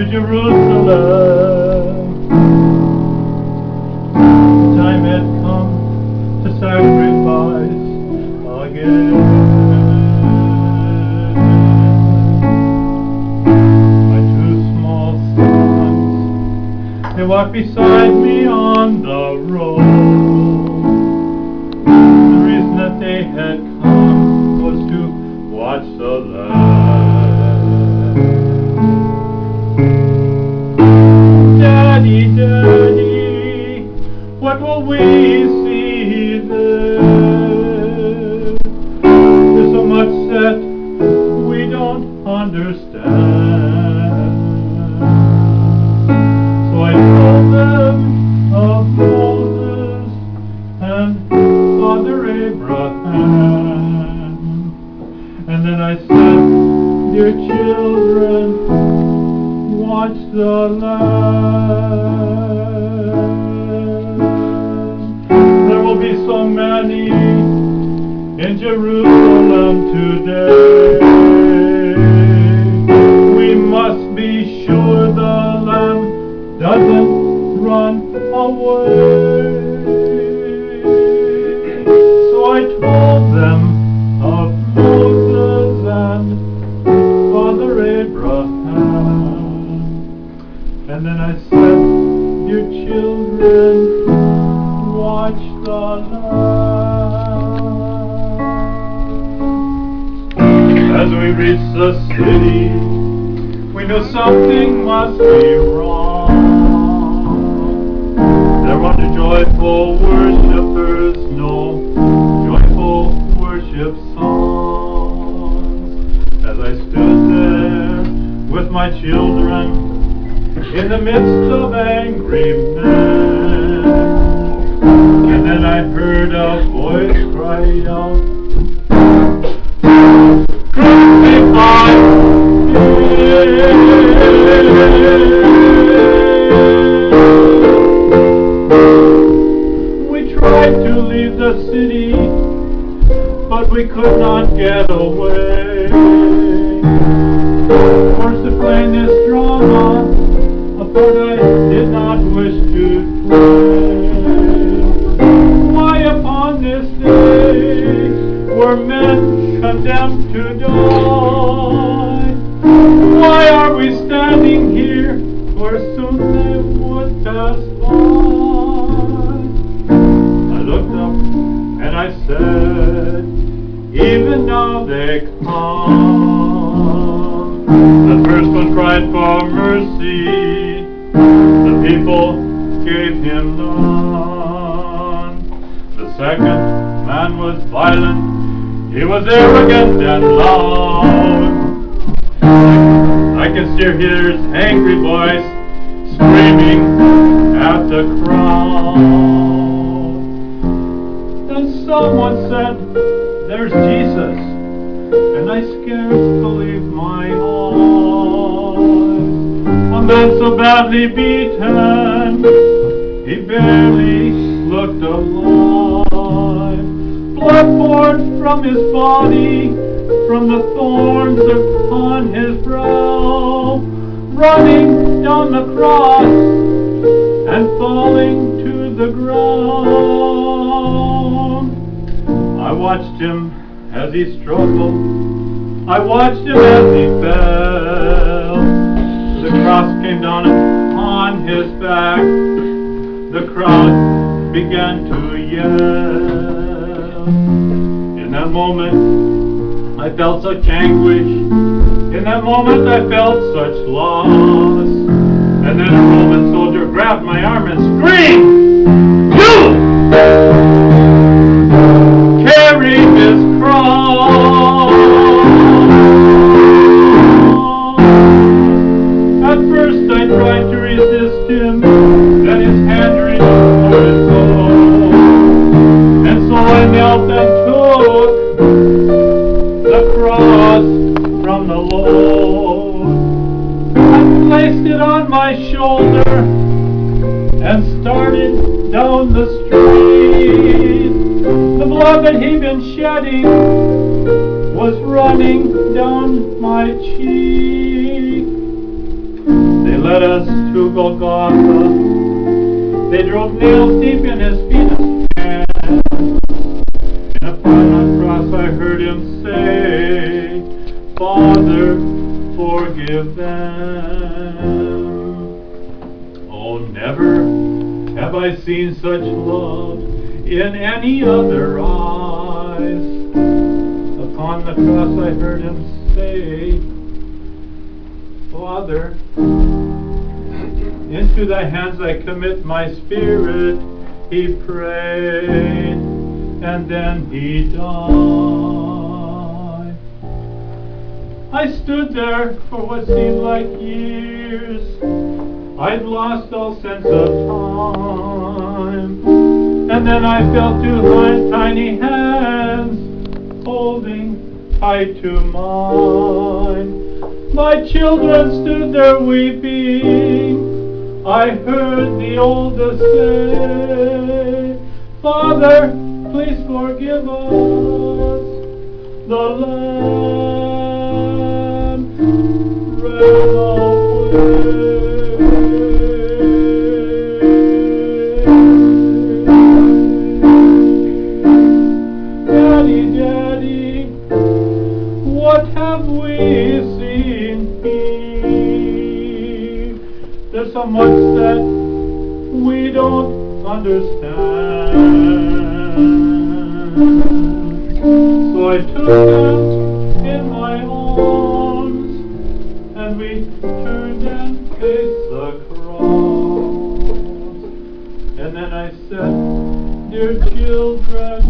to Jerusalem. Time had come to sacrifice again. My two small sons, they walked beside me on the road. The reason that they had come was to watch the land. Daddy, Daddy, what will we see there? There's so much that we don't understand. So I told them of Moses and Father Abraham. And then I said, dear children, watch the land. There will be so many in Jerusalem today. We must be sure the Lamb doesn't run away. So I told them of Moses and Father Abraham. And then I said, dear children, watch the land. As we reached the city, we knew something must be wrong. There were no joyful worshipers, no joyful worship songs. As I stood there with my children in the midst of angry men, and then I heard a voice cry out, crucify him! We tried to leave the city, but we could not get away. Forced to play this drama, a part I did not wish to play. Why upon this day were men condemned to die? Why are we standing here where soon they would pass by? I looked up and I said, even now they come. The first one cried for mercy, the people gave him none. The second man was violent, he was arrogant and loud. I can still hear his angry voice screaming at the crowd. Then someone said, there's Jesus, and I scarce believed my eyes. A man so badly beaten, he barely looked alive. Blood poured from his body, from the thorns upon his brow, running down the cross and falling to the ground. I watched him as he struggled, I watched him as he fell. The cross came down upon his back, the crowd began to yell. In that moment I felt such anguish, in that moment I felt such loss. And then a Roman soldier grabbed my arm and screamed, you! Carry this cross. At first I tried to resist him, then his hand reached for his own. And so I knelt and took the cross from the Lord. I placed it on my shoulder and started down the street. The blood that he'd been shedding was running down my cheek. They led us to Golgotha. They drove nails deep in his feet and hands. And upon the cross I heard him say, Father, forgive them. Oh, never have I seen such love in any other eyes. Upon the cross I heard him say, Father, into thy hands I commit my spirit, he prayed, and then he died. I stood there for what seemed like years. I'd lost all sense of time. And then I felt two tiny hands holding tight to mine. My children stood there weeping. I heard the oldest say, Father, please forgive us. The Lamb ran away. Daddy, Daddy, what have we seen here? There's so much that we don't understand. So I took them in my arms, and we turned and faced the cross. And then I said, dear children,